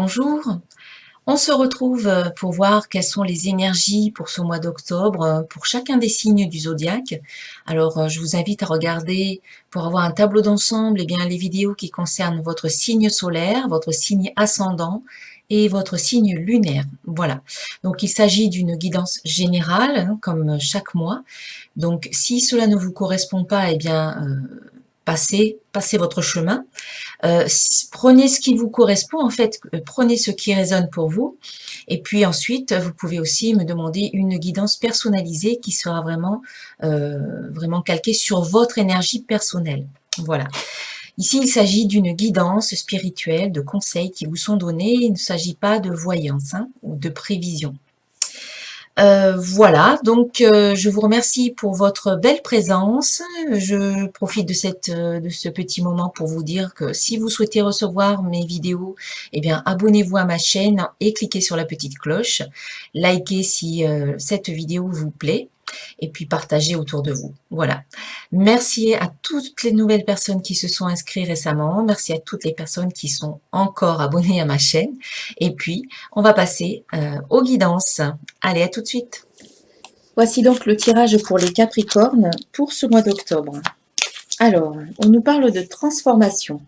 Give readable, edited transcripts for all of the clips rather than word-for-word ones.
bonjour. On se retrouve pour voir quelles sont les énergies pour ce mois d'octobre pour chacun des signes du zodiaque. Alors, je vous invite à regarder pour avoir un tableau d'ensemble les vidéos qui concernent votre signe solaire, votre signe ascendant et votre signe lunaire. Voilà. Donc, il s'agit d'une guidance générale, hein, comme chaque mois. Donc, si cela ne vous correspond pas, passez votre chemin. Prenez ce qui vous correspond, en fait, prenez ce qui résonne pour vous. Et puis ensuite, vous pouvez aussi me demander une guidance personnalisée qui sera vraiment calquée sur votre énergie personnelle. Voilà. Ici, il s'agit d'une guidance spirituelle, de conseils qui vous sont donnés. Il ne s'agit pas de voyance, hein, ou de prévision. Voilà, donc je vous remercie pour votre belle présence. Je profite de ce petit moment pour vous dire que si vous souhaitez recevoir mes vidéos, abonnez-vous à ma chaîne et cliquez sur la petite cloche. Likez si cette vidéo vous plaît et puis partagez autour de vous. Voilà. Merci à toutes les nouvelles personnes qui se sont inscrites récemment. Merci à toutes les personnes qui sont encore abonnées à ma chaîne. Et puis, on va passer aux guidances. Allez, à tout de suite. Voici donc le tirage pour les Capricornes pour ce mois d'octobre. Alors, on nous parle de transformation.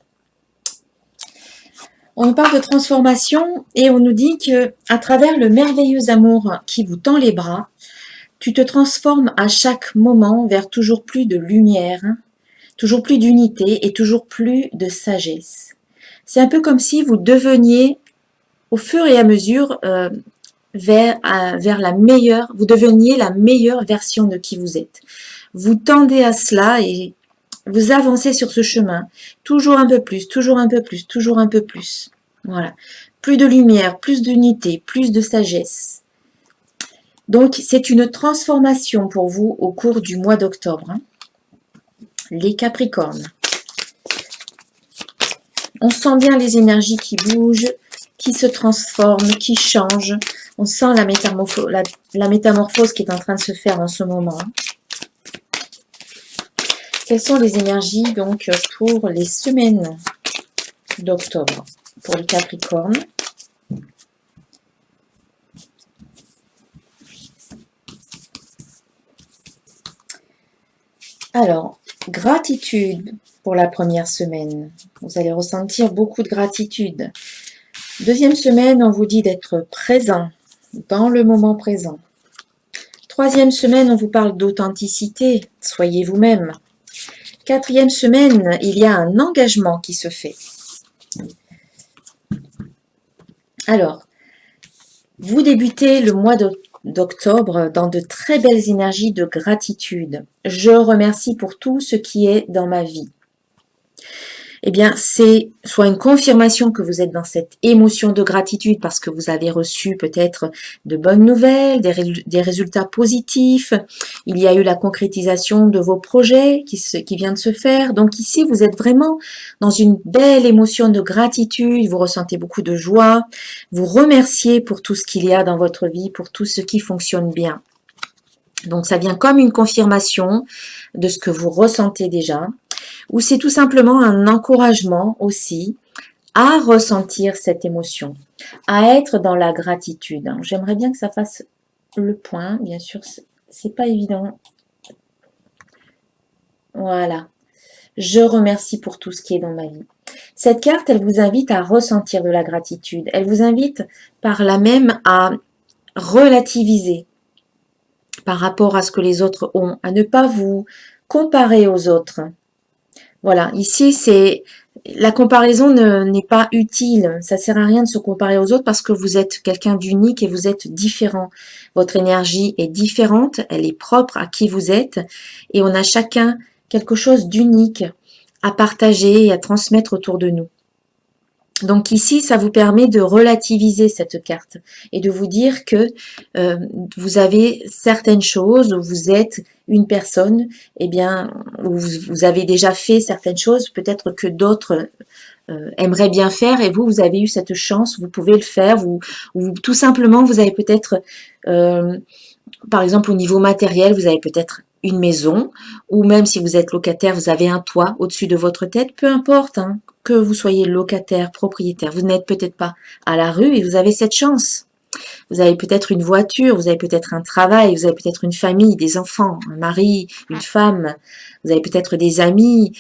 On nous parle de transformation et on nous dit que à travers le merveilleux amour qui vous tend les bras, tu te transformes à chaque moment vers toujours plus de lumière, toujours plus d'unité et toujours plus de sagesse. C'est un peu comme si vous deveniez, au fur et à mesure, vers vous deveniez la meilleure version de qui vous êtes. Vous tendez à cela et vous avancez sur ce chemin, toujours un peu plus, toujours un peu plus, toujours un peu plus. Voilà. Plus de lumière, plus d'unité, plus de sagesse. Donc, c'est une transformation pour vous au cours du mois d'octobre. Hein. Les Capricornes. On sent bien les énergies qui bougent, qui se transforment, qui changent. On sent la métamorphose qui est en train de se faire en ce moment. Quelles sont les énergies donc pour les semaines d'octobre pour les Capricornes? Alors, gratitude pour la première semaine. Vous allez ressentir beaucoup de gratitude. Deuxième semaine, on vous dit d'être présent, dans le moment présent. Troisième semaine, on vous parle d'authenticité, soyez vous-même. Quatrième semaine, il y a un engagement qui se fait. Alors, vous débutez le mois d'octobre dans de très belles énergies de gratitude. Je remercie pour tout ce qui est dans ma vie. Eh bien, c'est soit une confirmation que vous êtes dans cette émotion de gratitude parce que vous avez reçu peut-être de bonnes nouvelles, des résultats positifs. Il y a eu la concrétisation de vos projets qui vient de se faire. Donc ici, vous êtes vraiment dans une belle émotion de gratitude. Vous ressentez beaucoup de joie. Vous remerciez pour tout ce qu'il y a dans votre vie, pour tout ce qui fonctionne bien. Donc ça vient comme une confirmation de ce que vous ressentez déjà. Ou c'est tout simplement un encouragement aussi à ressentir cette émotion, à être dans la gratitude. J'aimerais bien que ça fasse le point, bien sûr, c'est pas évident. Voilà. Je remercie pour tout ce qui est dans ma vie. Cette carte, elle vous invite à ressentir de la gratitude. Elle vous invite par là même à relativiser par rapport à ce que les autres ont, à ne pas vous comparer aux autres. Voilà, ici, la comparaison n'est pas utile. Ça sert à rien de se comparer aux autres parce que vous êtes quelqu'un d'unique et vous êtes différent. Votre énergie est différente, elle est propre à qui vous êtes et on a chacun quelque chose d'unique à partager et à transmettre autour de nous. Donc ici, ça vous permet de relativiser cette carte et de vous dire que vous avez certaines choses où vous êtes une personne, où vous avez déjà fait certaines choses, peut-être que d'autres aimeraient bien faire et vous avez eu cette chance, vous pouvez le faire, ou tout simplement, vous avez peut-être, par exemple au niveau matériel, vous avez peut-être une maison, ou même si vous êtes locataire, vous avez un toit au-dessus de votre tête, peu importe, hein, que vous soyez locataire, propriétaire, vous n'êtes peut-être pas à la rue et vous avez cette chance. Vous avez peut-être une voiture, vous avez peut-être un travail, vous avez peut-être une famille, des enfants, un mari, une femme, vous avez peut-être des amis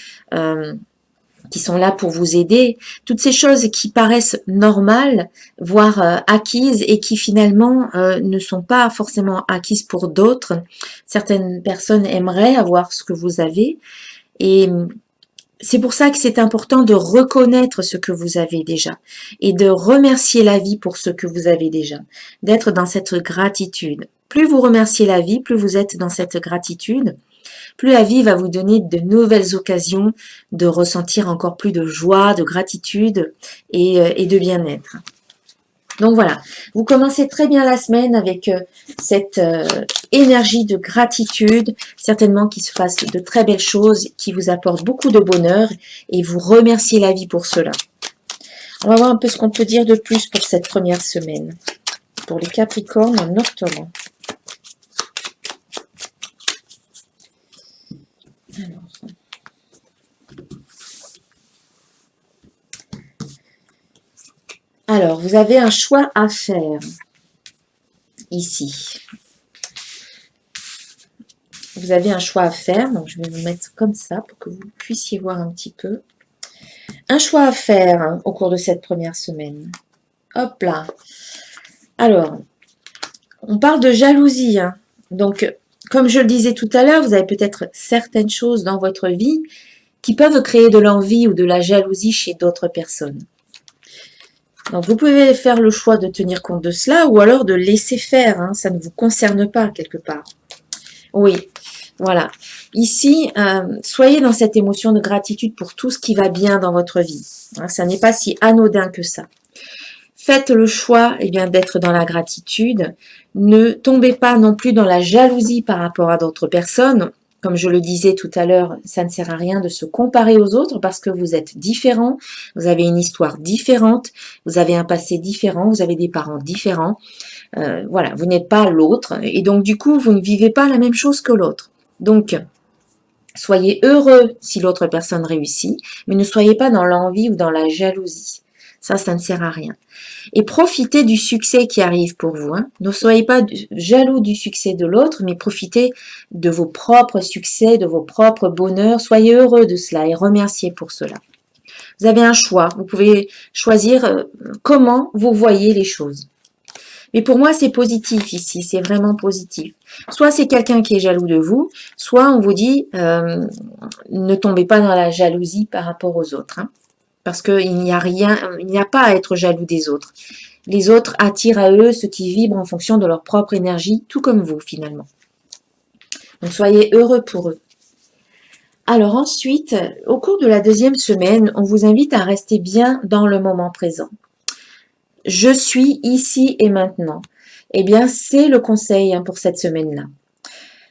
qui sont là pour vous aider. Toutes ces choses qui paraissent normales, voire acquises et qui finalement ne sont pas forcément acquises pour d'autres. Certaines personnes aimeraient avoir ce que vous avez et c'est pour ça que c'est important de reconnaître ce que vous avez déjà et de remercier la vie pour ce que vous avez déjà, d'être dans cette gratitude. Plus vous remerciez la vie, plus vous êtes dans cette gratitude, plus la vie va vous donner de nouvelles occasions de ressentir encore plus de joie, de gratitude et de bien-être. Donc voilà, vous commencez très bien la semaine avec cette énergie de gratitude, certainement qu'il se passe de très belles choses, qui vous apportent beaucoup de bonheur et vous remerciez la vie pour cela. On va voir un peu ce qu'on peut dire de plus pour cette première semaine, pour les Capricornes en octobre. Alors, vous avez un choix à faire ici. Vous avez un choix à faire, donc je vais vous mettre comme ça pour que vous puissiez voir un petit peu. Un choix à faire hein, au cours de cette première semaine. Hop là. Alors, on parle de jalousie. Hein. Donc, comme je le disais tout à l'heure, vous avez peut-être certaines choses dans votre vie qui peuvent créer de l'envie ou de la jalousie chez d'autres personnes. Donc, vous pouvez faire le choix de tenir compte de cela ou alors de laisser faire. Hein, ça ne vous concerne pas quelque part. Oui, voilà. Ici, soyez dans cette émotion de gratitude pour tout ce qui va bien dans votre vie. Hein, ça n'est pas si anodin que ça. Faites le choix eh bien, d'être dans la gratitude. Ne tombez pas non plus dans la jalousie par rapport à d'autres personnes. Comme je le disais tout à l'heure, ça ne sert à rien de se comparer aux autres parce que vous êtes différents, vous avez une histoire différente, vous avez un passé différent, vous avez des parents différents. Voilà, vous n'êtes pas l'autre et donc du coup, vous ne vivez pas la même chose que l'autre. Donc, soyez heureux si l'autre personne réussit, mais ne soyez pas dans l'envie ou dans la jalousie. Ça ne sert à rien. Et profitez du succès qui arrive pour vous. Hein. Ne soyez pas jaloux du succès de l'autre, mais profitez de vos propres succès, de vos propres bonheurs. Soyez heureux de cela et remerciez pour cela. Vous avez un choix. Vous pouvez choisir comment vous voyez les choses. Mais pour moi, c'est positif ici. C'est vraiment positif. Soit c'est quelqu'un qui est jaloux de vous, soit on vous dit ne tombez pas dans la jalousie par rapport aux autres. Hein. Parce qu'il n'y a rien, il n'y a pas à être jaloux des autres. Les autres attirent à eux ce qui vibre en fonction de leur propre énergie, tout comme vous finalement. Donc soyez heureux pour eux. Alors ensuite, au cours de la deuxième semaine, on vous invite à rester bien dans le moment présent. Je suis ici et maintenant. Eh bien, c'est le conseil pour cette semaine-là.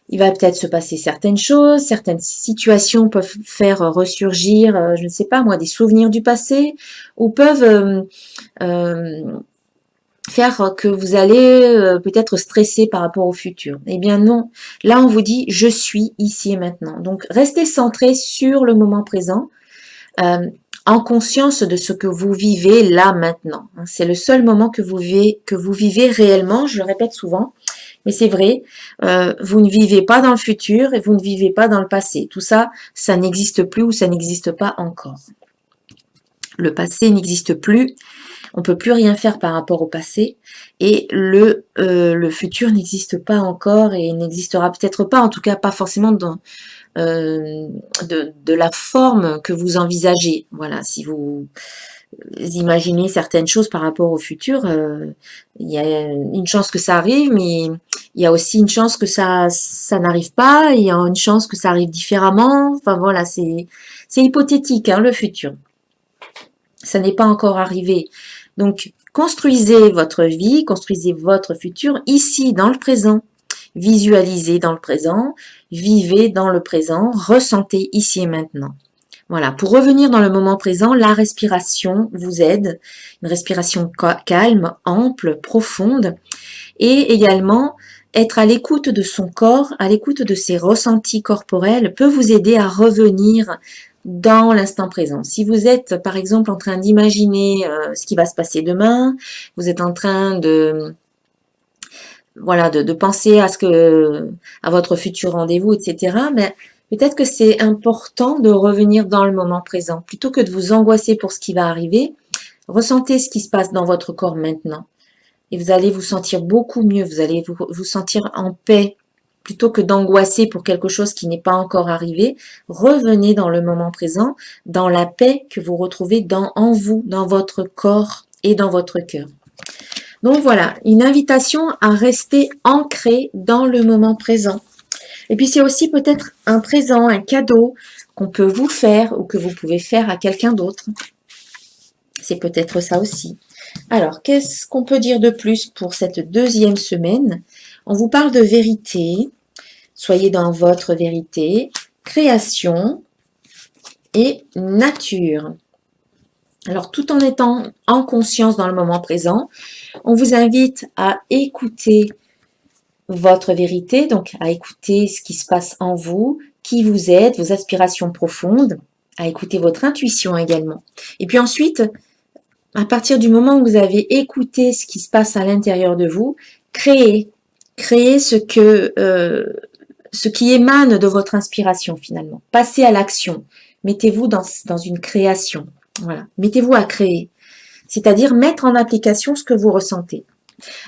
Il va peut-être se passer certaines choses, certaines situations peuvent faire ressurgir, je ne sais pas moi, des souvenirs du passé, ou peuvent faire que vous allez peut-être stresser par rapport au futur. Eh bien non, là on vous dit je suis ici et maintenant. Donc restez centré sur le moment présent, en conscience de ce que vous vivez là maintenant. C'est le seul moment que vous vivez réellement, je le répète souvent. Mais c'est vrai, vous ne vivez pas dans le futur et vous ne vivez pas dans le passé. Tout ça, ça n'existe plus ou ça n'existe pas encore. Le passé n'existe plus, on ne peut plus rien faire par rapport au passé et le futur n'existe pas encore et n'existera peut-être pas, en tout cas pas forcément dans, de la forme que vous envisagez. Voilà, si vous imaginez certaines choses par rapport au futur, il y a une chance que ça arrive, mais il y a aussi une chance que ça n'arrive pas, il y a une chance que ça arrive différemment. Enfin voilà, c'est hypothétique, hein, le futur. Ça n'est pas encore arrivé. Donc, construisez votre vie, construisez votre futur ici, dans le présent. Visualisez dans le présent, vivez dans le présent, ressentez ici et maintenant. Voilà, pour revenir dans le moment présent, la respiration vous aide, une respiration calme, ample, profonde, et également être à l'écoute de son corps, à l'écoute de ses ressentis corporels peut vous aider à revenir dans l'instant présent. Si vous êtes par exemple en train d'imaginer ce qui va se passer demain, vous êtes en train de voilà de penser à votre futur rendez-vous, etc. Mais peut-être que c'est important de revenir dans le moment présent plutôt que de vous angoisser pour ce qui va arriver. Ressentez ce qui se passe dans votre corps maintenant et vous allez vous sentir beaucoup mieux. Vous allez vous sentir en paix plutôt que d'angoisser pour quelque chose qui n'est pas encore arrivé. Revenez dans le moment présent, dans la paix que vous retrouvez en vous, dans votre corps et dans votre cœur. Donc voilà, une invitation à rester ancré dans le moment présent. Et puis c'est aussi peut-être un présent, un cadeau qu'on peut vous faire ou que vous pouvez faire à quelqu'un d'autre. C'est peut-être ça aussi. Alors, qu'est-ce qu'on peut dire de plus pour cette deuxième semaine? On vous parle de vérité. Soyez dans votre vérité, création et nature. Alors, tout en étant en conscience dans le moment présent, on vous invite à écouter votre vérité, donc à écouter ce qui se passe en vous, qui vous êtes, vos aspirations profondes, à écouter votre intuition également. Et puis ensuite, à partir du moment où vous avez écouté ce qui se passe à l'intérieur de vous, créez ce qui émane de votre inspiration finalement. Passez à l'action. Mettez-vous dans une création. Voilà. Mettez-vous à créer. C'est-à-dire mettre en application ce que vous ressentez.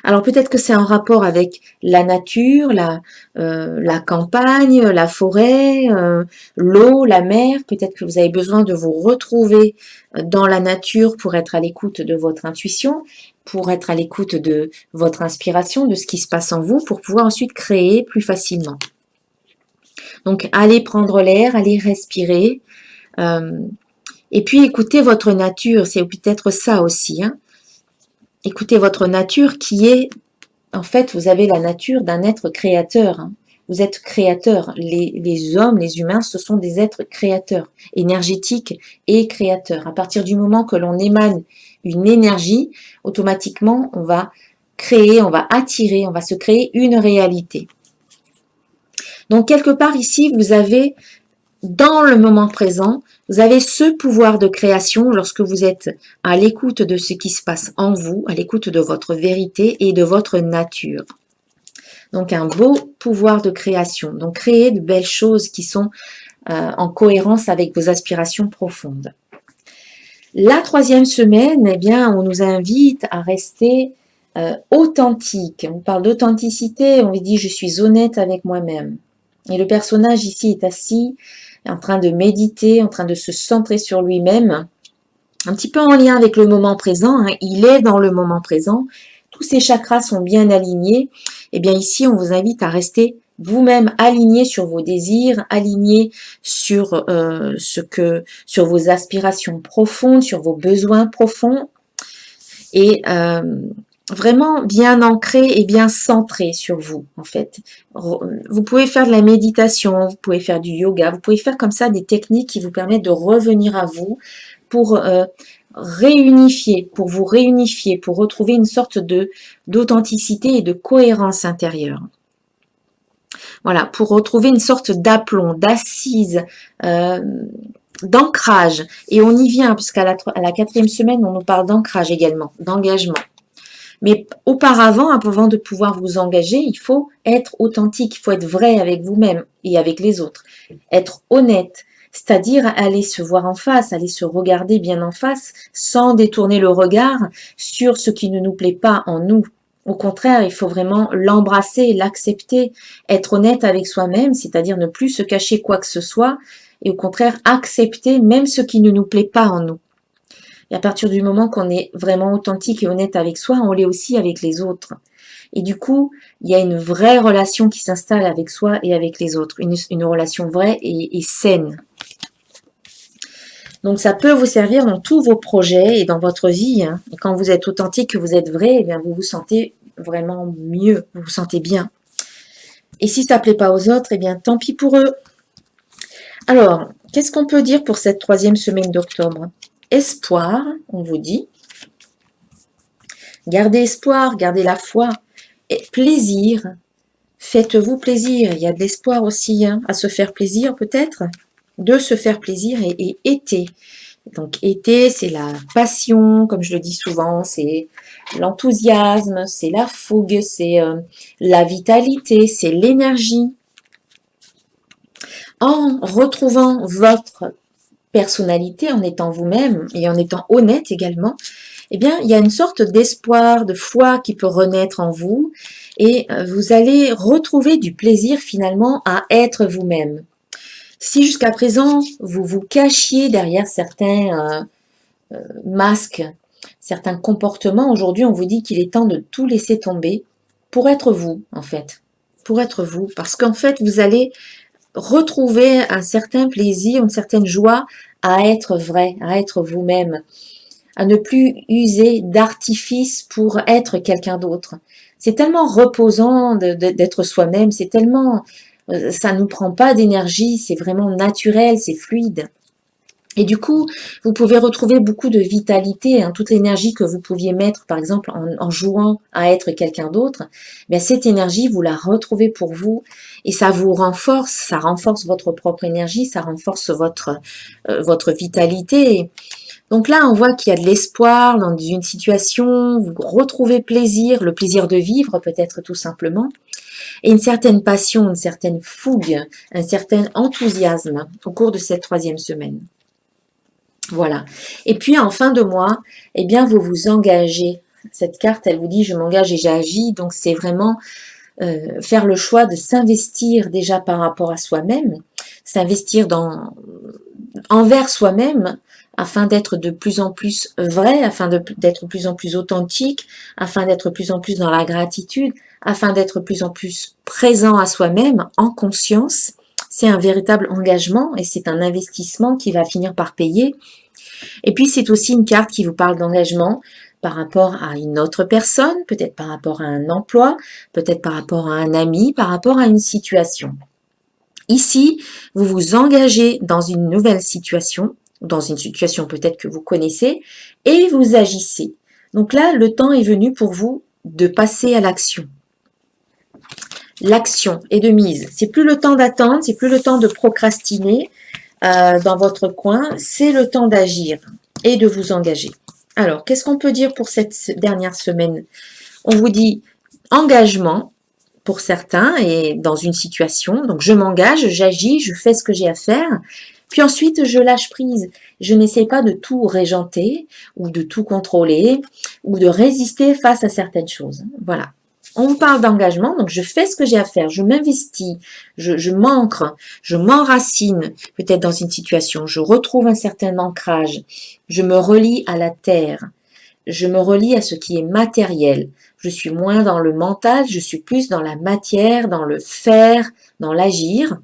Alors peut-être que c'est en rapport avec la nature, la campagne, la forêt, l'eau, la mer. Peut-être que vous avez besoin de vous retrouver dans la nature pour être à l'écoute de votre intuition, pour être à l'écoute de votre inspiration, de ce qui se passe en vous, pour pouvoir ensuite créer plus facilement. Donc allez prendre l'air, allez respirer, et puis écoutez votre nature. C'est peut-être ça aussi, hein. Écoutez votre nature qui est, en fait, vous avez la nature d'un être créateur. Hein. Vous êtes créateur. Les hommes, les humains, ce sont des êtres créateurs, énergétiques et créateurs. À partir du moment que l'on émane une énergie, automatiquement, on va créer, on va attirer, on va se créer une réalité. Donc, quelque part ici, vous avez, dans le moment présent, vous avez ce pouvoir de création lorsque vous êtes à l'écoute de ce qui se passe en vous, à l'écoute de votre vérité et de votre nature. Donc un beau pouvoir de création. Donc créer de belles choses qui sont en cohérence avec vos aspirations profondes. La troisième semaine, eh bien, on nous invite à rester authentique. On parle d'authenticité, on dit je suis honnête avec moi-même. Et le personnage ici est assis en train de méditer, en train de se centrer sur lui-même, un petit peu en lien avec le moment présent, hein. Il est dans le moment présent, tous ses chakras sont bien alignés, et bien ici on vous invite à rester vous-même aligné sur vos désirs, aligné sur sur vos aspirations profondes, sur vos besoins profonds, et vraiment bien ancré et bien centré sur vous, en fait. Vous pouvez faire de la méditation, vous pouvez faire du yoga, vous pouvez faire comme ça des techniques qui vous permettent de revenir à vous pour réunifier, pour vous réunifier, pour retrouver une sorte d'authenticité et de cohérence intérieure. Voilà, pour retrouver une sorte d'aplomb, d'assise, d'ancrage. Et on y vient, puisqu'à la quatrième semaine, on nous parle d'ancrage également, d'engagement. Mais auparavant, avant de pouvoir vous engager, il faut être authentique, il faut être vrai avec vous-même et avec les autres. Être honnête, c'est-à-dire aller se voir en face, aller se regarder bien en face, sans détourner le regard sur ce qui ne nous plaît pas en nous. Au contraire, il faut vraiment l'embrasser, l'accepter, être honnête avec soi-même, c'est-à-dire ne plus se cacher quoi que ce soit, et au contraire accepter même ce qui ne nous plaît pas en nous. Et à partir du moment qu'on est vraiment authentique et honnête avec soi, on l'est aussi avec les autres. Et du coup, il y a une vraie relation qui s'installe avec soi et avec les autres, une relation vraie et saine. Donc ça peut vous servir dans tous vos projets et dans votre vie. Hein. Et quand vous êtes authentique, que vous êtes vrai, eh bien vous vous sentez vraiment mieux, vous vous sentez bien. Et si ça ne plaît pas aux autres, eh bien tant pis pour eux. Alors, qu'est-ce qu'on peut dire pour cette troisième semaine d'octobre ? Espoir, on vous dit. Gardez espoir, gardez la foi. Et plaisir, Faites-vous plaisir. Il y a de l'espoir aussi hein, à se faire plaisir peut-être, de se faire plaisir et été. Donc été, c'est la passion, comme je le dis souvent, c'est l'enthousiasme, c'est la fougue, c'est la vitalité, c'est l'énergie. En retrouvant votre personnalité, en étant vous-même et en étant honnête également, eh bien, il y a une sorte d'espoir, de foi qui peut renaître en vous et vous allez retrouver du plaisir finalement à être vous-même. Si jusqu'à présent, vous vous cachiez derrière certains masques, certains comportements, aujourd'hui, on vous dit qu'il est temps de tout laisser tomber pour être vous, en fait. Pour être vous. Parce qu'en fait, vous allez retrouver un certain plaisir, une certaine joie à être vrai, à être vous-même, à ne plus user d'artifice pour être quelqu'un d'autre. C'est tellement reposant d'être soi-même, c'est tellement, ça ne nous prend pas d'énergie, c'est vraiment naturel, c'est fluide. Et du coup, vous pouvez retrouver beaucoup de vitalité, hein, toute l'énergie que vous pouviez mettre, par exemple, en jouant à être quelqu'un d'autre, bien cette énergie, vous la retrouvez pour vous et ça vous renforce, ça renforce votre propre énergie, ça renforce votre vitalité. Donc là, on voit qu'il y a de l'espoir dans une situation, vous retrouvez plaisir, le plaisir de vivre peut-être tout simplement, et une certaine passion, une certaine fougue, un certain enthousiasme au cours de cette 3e semaine. Voilà. Et puis en fin de mois, eh bien vous vous engagez. Cette carte, elle vous dit je m'engage et j'agis. Donc c'est vraiment faire le choix de s'investir déjà par rapport à soi-même, s'investir envers soi-même afin d'être de plus en plus vrai, afin d'être de plus en plus authentique, afin d'être de plus en plus dans la gratitude, afin d'être de plus en plus présent à soi-même en conscience. C'est un véritable engagement et c'est un investissement qui va finir par payer. Et puis c'est aussi une carte qui vous parle d'engagement par rapport à une autre personne, peut-être par rapport à un emploi, peut-être par rapport à un ami, par rapport à une situation. Ici, vous vous engagez dans une nouvelle situation, dans une situation peut-être que vous connaissez, et vous agissez. Donc là, le temps est venu pour vous de passer à l'action. L'action est de mise. C'est plus le temps d'attendre, c'est plus le temps de procrastiner dans votre coin, c'est le temps d'agir et de vous engager. Alors, qu'est-ce qu'on peut dire pour cette dernière semaine? On vous dit engagement pour certains et dans une situation. Donc, je m'engage, j'agis, je fais ce que j'ai à faire. Puis ensuite, je lâche prise. Je n'essaie pas de tout régenter ou de tout contrôler ou de résister face à certaines choses. Voilà. On parle d'engagement, donc je fais ce que j'ai à faire, je m'investis, je m'ancre, je m'enracine peut-être dans une situation, je retrouve un certain ancrage, je me relie à la terre, je me relie à ce qui est matériel. Je suis moins dans le mental, je suis plus dans la matière, dans le faire, dans l'agir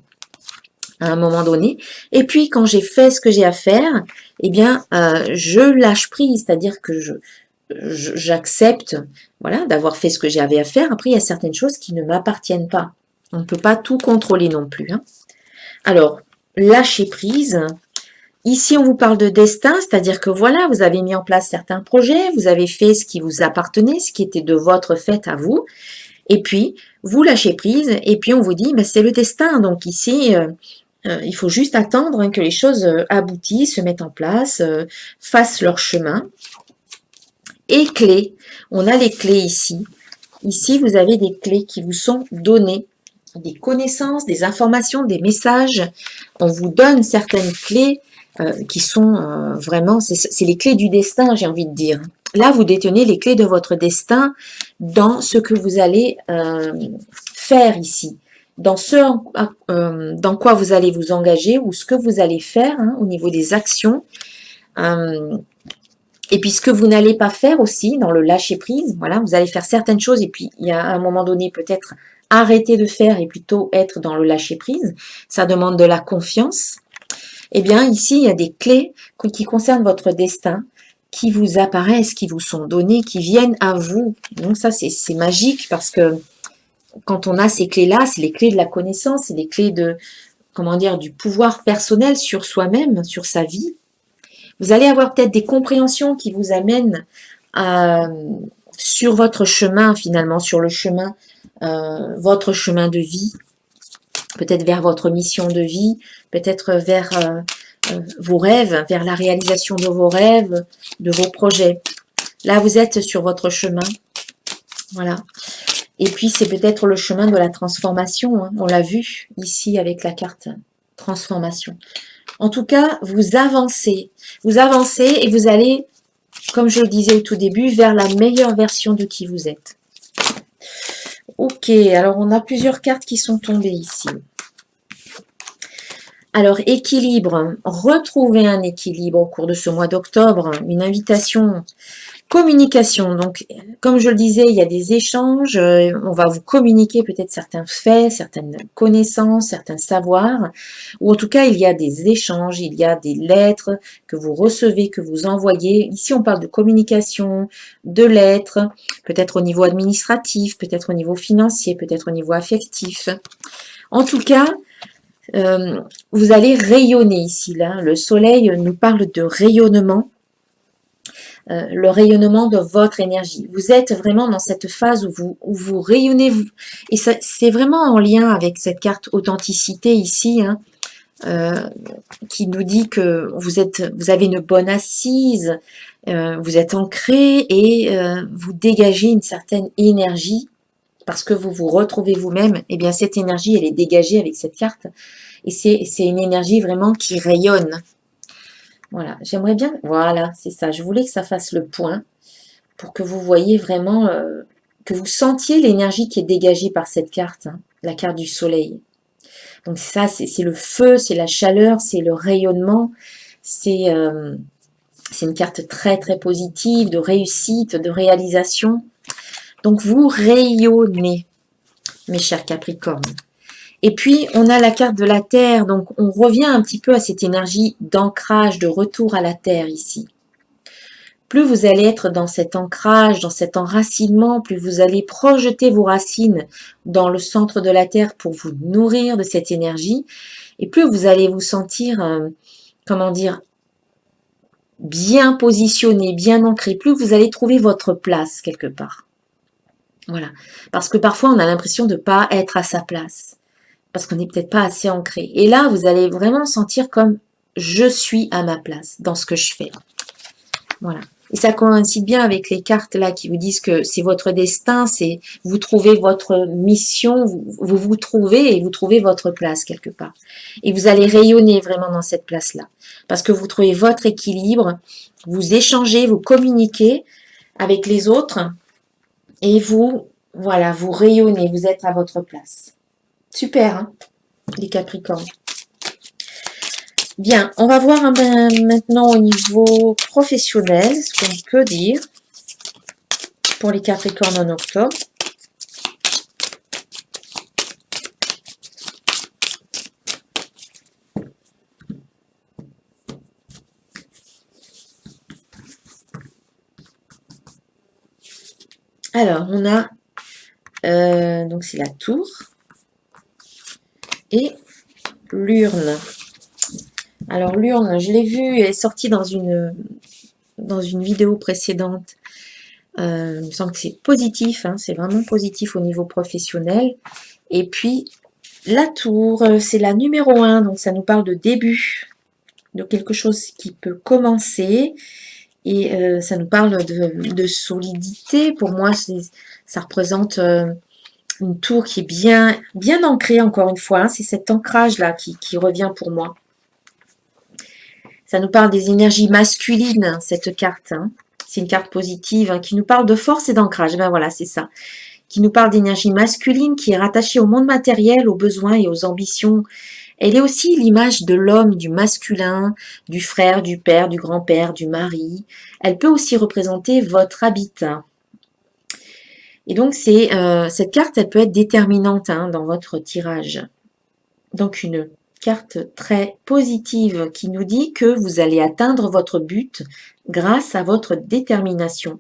à un moment donné. Et puis quand j'ai fait ce que j'ai à faire, eh bien je lâche prise, c'est-à-dire que j'accepte voilà, d'avoir fait ce que j'avais à faire. Après, il y a certaines choses qui ne m'appartiennent pas. On ne peut pas tout contrôler non plus. Hein. Alors, lâcher prise. Ici, on vous parle de destin, c'est-à-dire que voilà, vous avez mis en place certains projets, vous avez fait ce qui vous appartenait, ce qui était de votre fait à vous, et puis vous lâchez prise, et puis on vous dit, ben, c'est le destin. Donc ici, il faut juste attendre hein, que les choses aboutissent, se mettent en place, fassent leur chemin. Et clés. On a les clés ici. Ici, vous avez des clés qui vous sont données. Des connaissances, des informations, des messages. On vous donne certaines clés qui sont vraiment... C'est les clés du destin, j'ai envie de dire. Là, vous détenez les clés de votre destin dans ce que vous allez faire ici. Dans dans quoi vous allez vous engager ou ce que vous allez faire hein, au niveau des actions. Et puis ce que vous n'allez pas faire aussi dans le lâcher prise, voilà, vous allez faire certaines choses et puis il y a à un moment donné peut-être arrêter de faire et plutôt être dans le lâcher prise. Ça demande de la confiance. Eh bien ici il y a des clés qui concernent votre destin, qui vous apparaissent, qui vous sont données, qui viennent à vous. Donc ça c'est magique parce que quand on a ces clés-là, c'est les clés de la connaissance, c'est les clés de comment dire du pouvoir personnel sur soi-même, sur sa vie. Vous allez avoir peut-être des compréhensions qui vous amènent à sur votre chemin finalement, sur le chemin, votre chemin de vie, peut-être vers votre mission de vie, peut-être vers vos rêves, vers la réalisation de vos rêves, de vos projets. Là, vous êtes sur votre chemin. Voilà. Et puis, c'est peut-être le chemin de la transformation. Hein. On l'a vu ici avec la carte transformation. En tout cas, vous avancez. Vous avancez et vous allez, comme je le disais au tout début, vers la meilleure version de qui vous êtes. Ok, alors on a plusieurs cartes qui sont tombées ici. Alors, équilibre. Retrouver un équilibre au cours de ce mois d'octobre. Une invitation. Communication. Donc, comme je le disais, il y a des échanges. On va vous communiquer peut-être certains faits, certaines connaissances, certains savoirs. Ou en tout cas, il y a des échanges, il y a des lettres que vous recevez, que vous envoyez. Ici, on parle de communication, de lettres, peut-être au niveau administratif, peut-être au niveau financier, peut-être au niveau affectif. En tout cas, vous allez rayonner ici. Là, le soleil nous parle de rayonnement. Le rayonnement de votre énergie. Vous êtes vraiment dans cette phase où vous rayonnez. Et c'est vraiment en lien avec cette carte authenticité ici, hein, qui nous dit que vous avez une bonne assise, vous êtes ancré et vous dégagez une certaine énergie parce que vous vous retrouvez vous-même. Et bien cette énergie, elle est dégagée avec cette carte. Et c'est une énergie vraiment qui rayonne. Voilà, j'aimerais bien, voilà, c'est ça, je voulais que ça fasse le point pour que vous voyez vraiment, que vous sentiez l'énergie qui est dégagée par cette carte, hein, la carte du soleil. Donc ça, c'est le feu, c'est la chaleur, c'est le rayonnement, c'est une carte très très positive, de réussite, de réalisation. Donc vous rayonnez, mes chers Capricornes. Et puis, on a la carte de la Terre, donc on revient un petit peu à cette énergie d'ancrage, de retour à la Terre ici. Plus vous allez être dans cet ancrage, dans cet enracinement, plus vous allez projeter vos racines dans le centre de la Terre pour vous nourrir de cette énergie, et plus vous allez vous sentir, comment dire, bien positionné, bien ancré, plus vous allez trouver votre place quelque part. Voilà. Parce que parfois, on a l'impression de ne pas être à sa place. Parce qu'on n'est peut-être pas assez ancré. Et là, vous allez vraiment sentir comme je suis à ma place dans ce que je fais. Voilà. Et ça coïncide bien avec les cartes là qui vous disent que c'est votre destin, c'est vous trouvez votre mission, vous trouvez et vous trouvez votre place quelque part. Et vous allez rayonner vraiment dans cette place-là. Parce que vous trouvez votre équilibre, vous échangez, vous communiquez avec les autres et vous, voilà, vous rayonnez, vous êtes à votre place. Super, hein, les Capricornes. Bien, on va voir maintenant au niveau professionnel ce qu'on peut dire pour les Capricornes en octobre. Alors, on a, donc c'est la tour et l'urne. Alors l'urne, je l'ai vue, elle est sortie dans une vidéo précédente. Il me semble que c'est positif, hein, c'est vraiment positif au niveau professionnel. Et puis la tour, c'est la numéro 1, donc ça nous parle de début, de quelque chose qui peut commencer. Et ça nous parle de solidité. Pour moi, ça représente une tour qui est bien ancrée, encore une fois. Hein. C'est cet ancrage-là qui revient pour moi. Ça nous parle des énergies masculines, cette carte. Hein. C'est une carte positive hein, qui nous parle de force et d'ancrage. Ben voilà, c'est ça. Qui nous parle d'énergie masculine qui est rattachée au monde matériel, aux besoins et aux ambitions. Elle est aussi l'image de l'homme, du masculin, du frère, du père, du grand-père, du mari. Elle peut aussi représenter votre habitat. Et donc, cette carte, elle peut être déterminante hein, dans votre tirage. Donc, une carte très positive qui nous dit que vous allez atteindre votre but grâce à votre détermination.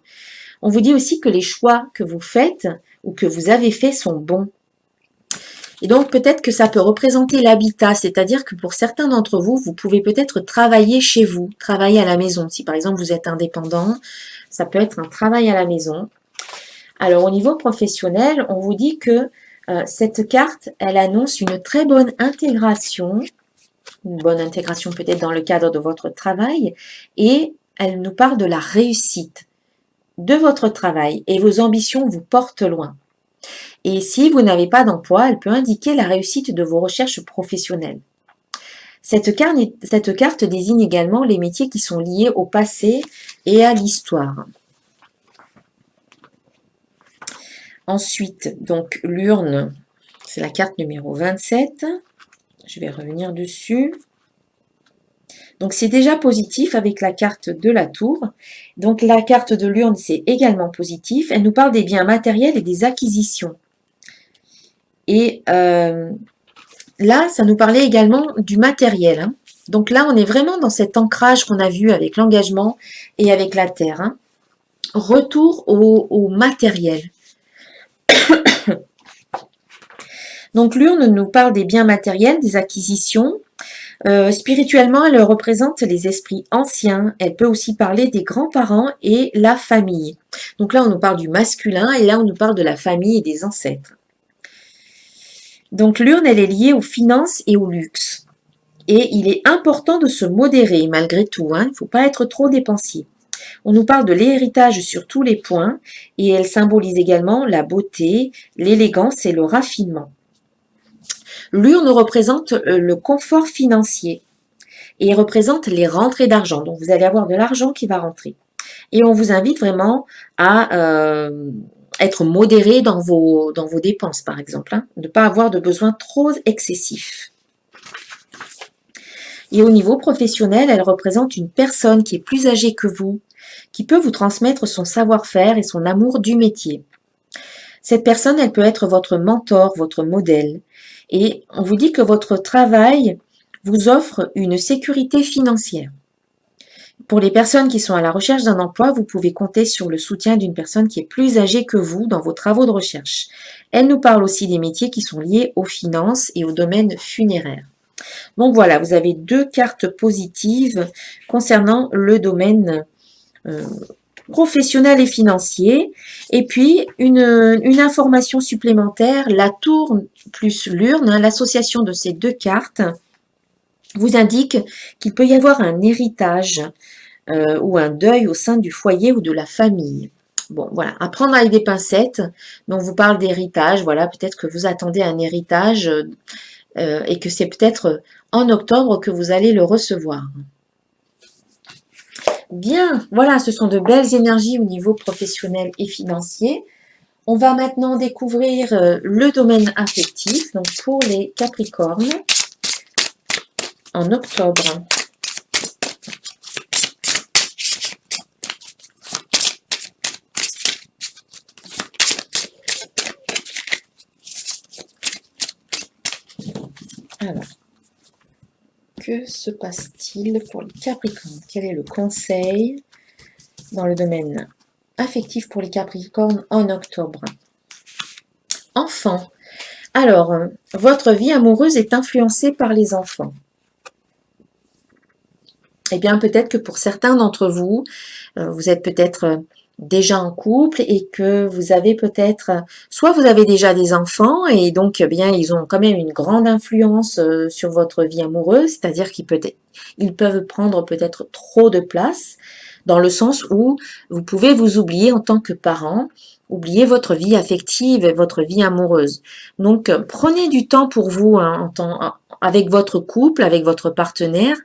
On vous dit aussi que les choix que vous faites ou que vous avez faits sont bons. Et donc, peut-être que ça peut représenter l'habitat, c'est-à-dire que pour certains d'entre vous, vous pouvez peut-être travailler chez vous, travailler à la maison. Si par exemple, vous êtes indépendant, ça peut être un travail à la maison. Alors, au niveau professionnel, on vous dit que cette carte, elle annonce une très bonne intégration, une bonne intégration peut-être dans le cadre de votre travail, et elle nous parle de la réussite de votre travail et vos ambitions vous portent loin. Et si vous n'avez pas d'emploi, elle peut indiquer la réussite de vos recherches professionnelles. Cette carte désigne également les métiers qui sont liés au passé et à l'histoire. Ensuite, donc l'urne, c'est la carte numéro 27. Je vais revenir dessus. Donc c'est déjà positif avec la carte de la tour. Donc la carte de l'urne, c'est également positif. Elle nous parle des biens matériels et des acquisitions. Et là, ça nous parlait également du matériel. Hein. Donc là, on est vraiment dans cet ancrage qu'on a vu avec l'engagement et avec la terre. Hein. Retour au matériel. Donc l'urne nous parle des biens matériels, des acquisitions. Spirituellement, elle représente les esprits anciens. Elle peut aussi parler des grands-parents et la famille. Donc là, on nous parle du masculin et là, on nous parle de la famille et des ancêtres. Donc l'urne, elle est liée aux finances et au luxe. Et il est important de se modérer malgré tout. Hein. Il ne faut pas être trop dépensier. On nous parle de l'héritage sur tous les points et elle symbolise également la beauté, l'élégance et le raffinement. L'urne représente le confort financier et représente les rentrées d'argent. Donc, vous allez avoir de l'argent qui va rentrer. Et on vous invite vraiment à être modéré dans vos dépenses, par exemple. Hein, de ne pas avoir de besoins trop excessifs. Et au niveau professionnel, elle représente une personne qui est plus âgée que vous, qui peut vous transmettre son savoir-faire et son amour du métier. Cette personne, elle peut être votre mentor, votre modèle. Et on vous dit que votre travail vous offre une sécurité financière. Pour les personnes qui sont à la recherche d'un emploi, vous pouvez compter sur le soutien d'une personne qui est plus âgée que vous dans vos travaux de recherche. Elle nous parle aussi des métiers qui sont liés aux finances et au domaine funéraire. Donc voilà, vous avez 2 cartes positives concernant le domaine professionnel et financier. Et puis, une information supplémentaire, la tour plus l'urne, hein, l'association de ces 2 cartes, vous indique qu'il peut y avoir un héritage ou un deuil au sein du foyer ou de la famille. Bon, voilà, à prendre avec des pincettes. Donc, on vous parle d'héritage. Voilà, peut-être que vous attendez un héritage et que c'est peut-être en octobre que vous allez le recevoir. Bien, voilà, ce sont de belles énergies au niveau professionnel et financier. On va maintenant découvrir le domaine affectif, donc pour les Capricornes, en octobre. Alors, que se passe-t-il pour les Capricornes? Quel est le conseil dans le domaine affectif pour les Capricornes en octobre? Enfants. Alors, votre vie amoureuse est influencée par les enfants. Eh bien, peut-être que pour certains d'entre vous, vous êtes peut-être déjà en couple et que vous avez peut-être, soit vous avez déjà des enfants et donc eh bien ils ont quand même une grande influence sur votre vie amoureuse, c'est-à-dire qu'ils peuvent prendre peut-être trop de place dans le sens où vous pouvez vous oublier en tant que parent, oublier votre vie affective et votre vie amoureuse. Donc prenez du temps pour vous hein, avec votre couple, avec votre partenaire.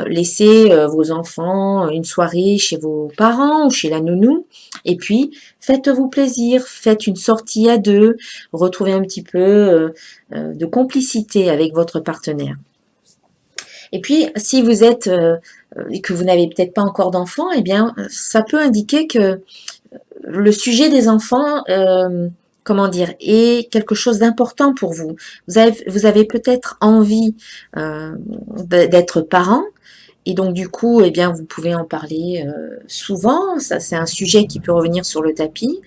Laissez vos enfants une soirée chez vos parents ou chez la nounou et puis faites-vous plaisir, faites une sortie à 2, retrouvez un petit peu de complicité avec votre partenaire. Et puis si vous êtes et que vous n'avez peut-être pas encore d'enfants, eh bien ça peut indiquer que le sujet des enfants comment dire, est quelque chose d'important pour vous. Vous avez peut-être envie d'être parent, et donc du coup, eh bien, vous pouvez en parler souvent. Ça, c'est un sujet qui peut revenir sur le tapis.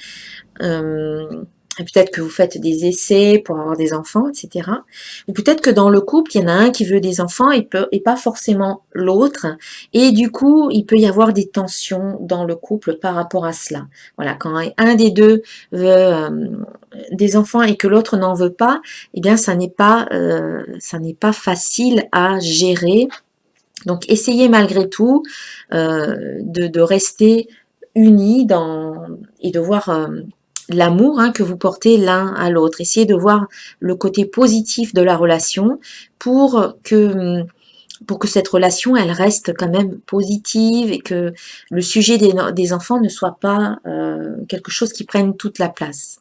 Peut-être que vous faites des essais pour avoir des enfants, etc. Ou peut-être que dans le couple, il y en a un qui veut des enfants et pas forcément l'autre. Et du coup, il peut y avoir des tensions dans le couple par rapport à cela. Voilà, quand un des deux veut des enfants et que l'autre n'en veut pas, eh bien, ça n'est pas facile à gérer. Donc, essayez malgré tout de rester unis et de voir l'amour que vous portez l'un à l'autre. Essayez de voir le côté positif de la relation pour que cette relation, elle reste quand même positive et que le sujet des enfants ne soit pas quelque chose qui prenne toute la place.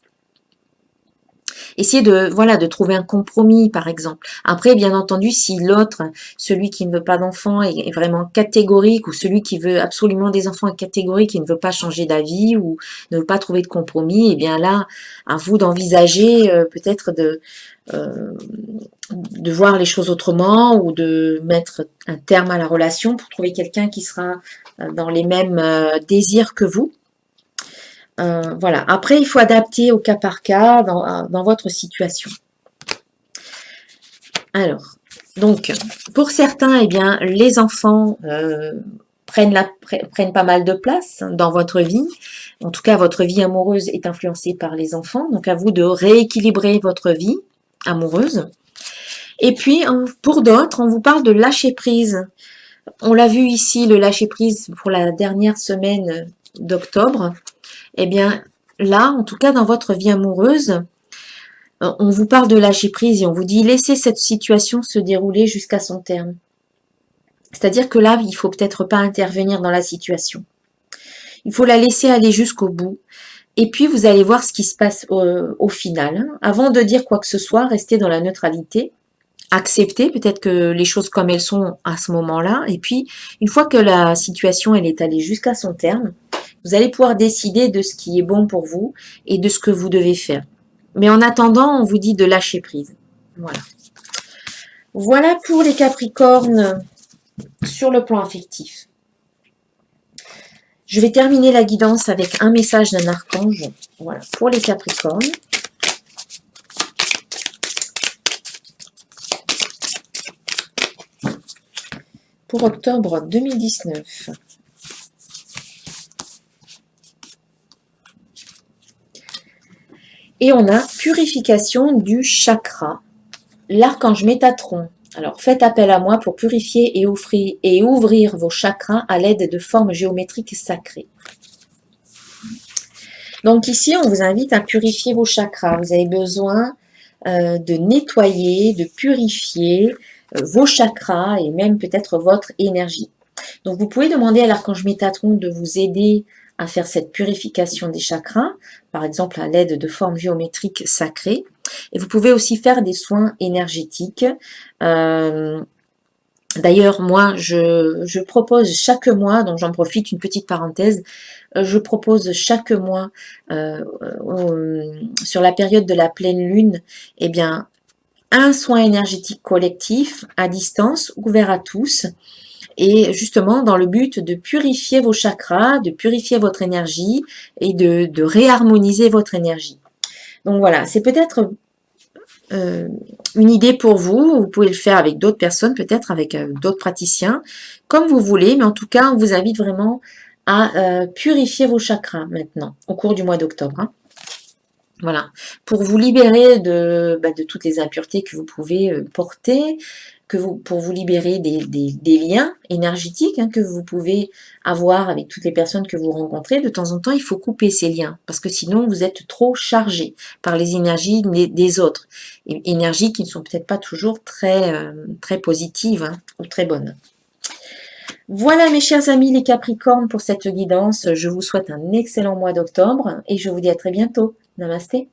Essayez de trouver un compromis, par exemple. Après, bien entendu, si l'autre, celui qui ne veut pas d'enfants, est vraiment catégorique, ou celui qui veut absolument des enfants est catégorique et ne veut pas changer d'avis ou ne veut pas trouver de compromis, eh bien là, à vous d'envisager peut-être de voir les choses autrement ou de mettre un terme à la relation pour trouver quelqu'un qui sera dans les mêmes désirs que vous. Voilà. Après, il faut adapter au cas par cas dans votre situation. Alors, donc, pour certains, eh bien, les enfants prennent pas mal de place dans votre vie. En tout cas, votre vie amoureuse est influencée par les enfants. Donc, à vous de rééquilibrer votre vie amoureuse. Et puis, pour d'autres, on vous parle de lâcher prise. On l'a vu ici, le lâcher prise pour la dernière semaine d'octobre. Eh bien, là, en tout cas, dans votre vie amoureuse, on vous parle de lâcher prise et on vous dit laissez cette situation se dérouler jusqu'à son terme. C'est-à-dire que là, il faut peut-être pas intervenir dans la situation. Il faut la laisser aller jusqu'au bout. Et puis, vous allez voir ce qui se passe au final. Avant de dire quoi que ce soit, restez dans la neutralité. Acceptez peut-être que les choses comme elles sont à ce moment-là. Et puis, une fois que la situation elle est allée jusqu'à son terme, vous allez pouvoir décider de ce qui est bon pour vous et de ce que vous devez faire. Mais en attendant, on vous dit de lâcher prise. Voilà. Voilà pour les Capricornes sur le plan affectif. Je vais terminer la guidance avec un message d'un archange. Voilà, pour les Capricornes. Pour octobre 2019. Et on a purification du chakra. L'archange Métatron. Alors, faites appel à moi pour purifier et ouvrir vos chakras à l'aide de formes géométriques sacrées. Donc ici, on vous invite à purifier vos chakras. Vous avez besoin de nettoyer, de purifier vos chakras et même peut-être votre énergie. Donc, vous pouvez demander à l'archange Métatron de vous aider à faire cette purification des chakras, par exemple à l'aide de formes géométriques sacrées. Et vous pouvez aussi faire des soins énergétiques. D'ailleurs, moi, je propose chaque mois, donc j'en profite, une petite parenthèse, je propose chaque mois, sur la période de la pleine lune, eh bien, un soin énergétique collectif à distance, ouvert à tous, et justement dans le but de purifier vos chakras, de purifier votre énergie et de réharmoniser votre énergie. Donc voilà, c'est peut-être une idée pour vous. Vous pouvez le faire avec d'autres personnes, peut-être avec d'autres praticiens, comme vous voulez, mais en tout cas, on vous invite vraiment à purifier vos chakras maintenant, au cours du mois d'octobre. Voilà, pour vous libérer de toutes les impuretés que vous pouvez porter, pour vous libérer des liens énergétiques que vous pouvez avoir avec toutes les personnes que vous rencontrez. De temps en temps, il faut couper ces liens, parce que sinon, vous êtes trop chargé par les énergies des autres. Énergies qui ne sont peut-être pas toujours très positives ou très bonnes. Voilà mes chers amis les Capricornes pour cette guidance. Je vous souhaite un excellent mois d'octobre et je vous dis à très bientôt. Namasté.